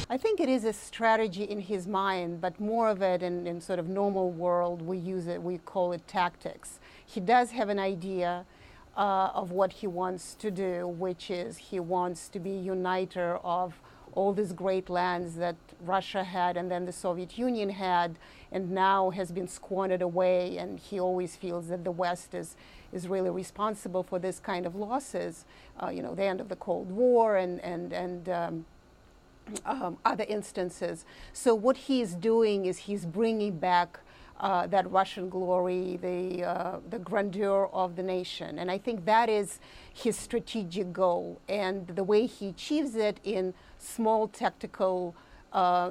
I think it is a strategy in his mind, but more of it in sort of normal world, we call it tactics. He does have an idea of what he wants to do, which is he wants to be uniter of all these great lands that Russia had and then the Soviet Union had, and now has been squandered away, and he always feels that the West is really responsible for this kind of losses, the end of the Cold War and other instances. So what he's doing is he's bringing back that Russian glory, the grandeur of the nation. And I think that is his strategic goal. And the way he achieves it in small tactical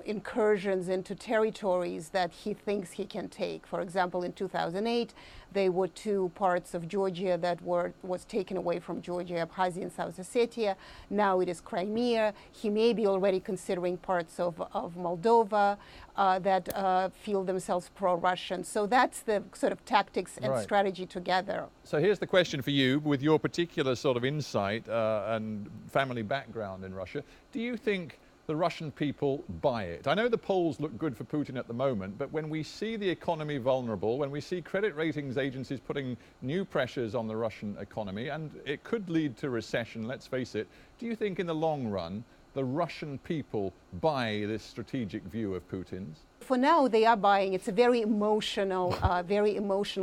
incursions into territories that he thinks he can take. For example, in 2008, there were two parts of Georgia that was taken away from Georgia, Abkhazia and South Ossetia. Now it is Crimea. He may be already considering parts of Moldova that feel themselves pro-Russian. So that's the sort of tactics and strategy together. So here's the question for you, with your particular sort of insight and family background in Russia. Do you think the Russian people buy it? I know the polls look good for Putin at the moment, but when we see the economy vulnerable, when we see credit ratings agencies putting new pressures on the Russian economy, and it could lead to recession, let's face it, do you think in the long run the Russian people buy this strategic view of Putin's? For now, they are buying. It's a very emotional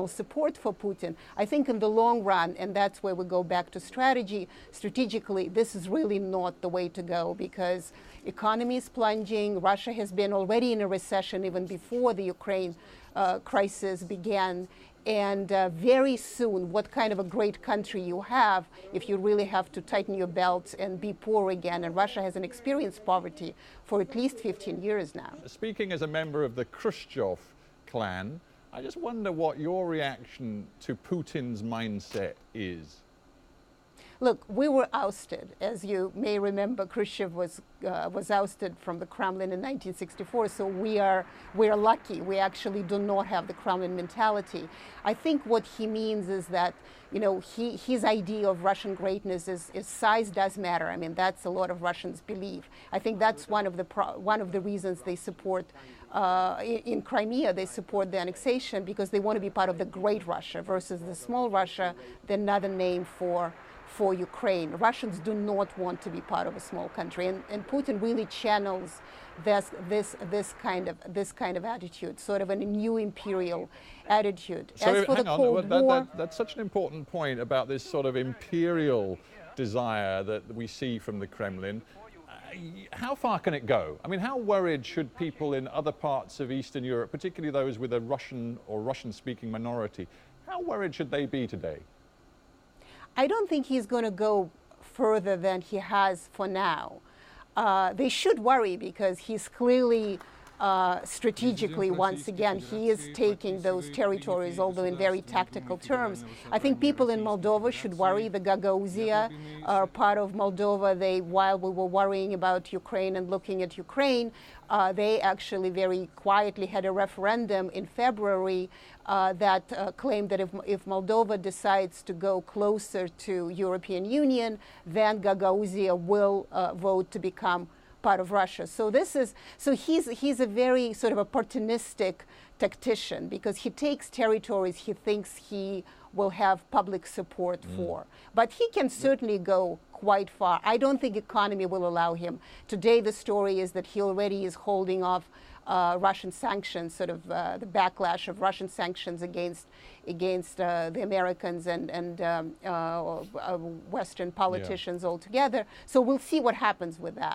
support for Putin. I think in the long run, and that's where we go back to strategy, strategically, this is really not the way to go, because economy is plunging. Russia has been already in a recession even before the Ukraine crisis began. And very soon, what kind of a great country you have if you really have to tighten your belts and be poor again. And Russia hasn't experienced poverty for at least 15 years now. Speaking as a member of the Khrushchev clan, I just wonder what your reaction to Putin's mindset is. Look, we were ousted. As you may remember, Khrushchev was ousted from the Kremlin in 1964, so we're lucky. We actually do not have the Kremlin mentality. I think what he means is that, his idea of Russian greatness is size does matter. I mean, that's a lot of Russians believe. I think that's one of the reasons they support in Crimea, they support the annexation, because they want to be part of the great Russia versus the small Russia, the another name for Ukraine. Russians do not want to be part of a small country, and Putin really channels this kind of attitude, sort of a new imperial attitude. So as for the Cold War, that's such an important point about this sort of imperial desire that we see from the Kremlin. How far can it go? I mean, how worried should people in other parts of Eastern Europe, particularly those with a Russian or Russian-speaking minority, how worried should they be today? I don't think he's going to go further than he has for now. They should worry, because he's clearly strategically, once again, he is taking those territories, although in very tactical terms. I think people in Moldova should worry. The Gagauzia are part of Moldova. While we were worrying about Ukraine and looking at Ukraine, they actually very quietly had a referendum in February that claimed that if Moldova decides to go closer to European Union, then Gagauzia will vote to become part of Russia. So he's a very sort of opportunistic tactician, because he takes territories he thinks he will have public support for. But he can certainly go quite far. I don't think economy will allow him. Today the story is that he already is holding off Russian sanctions, sort of the backlash of Russian sanctions against the Americans and Western politicians altogether. So we'll see what happens with that.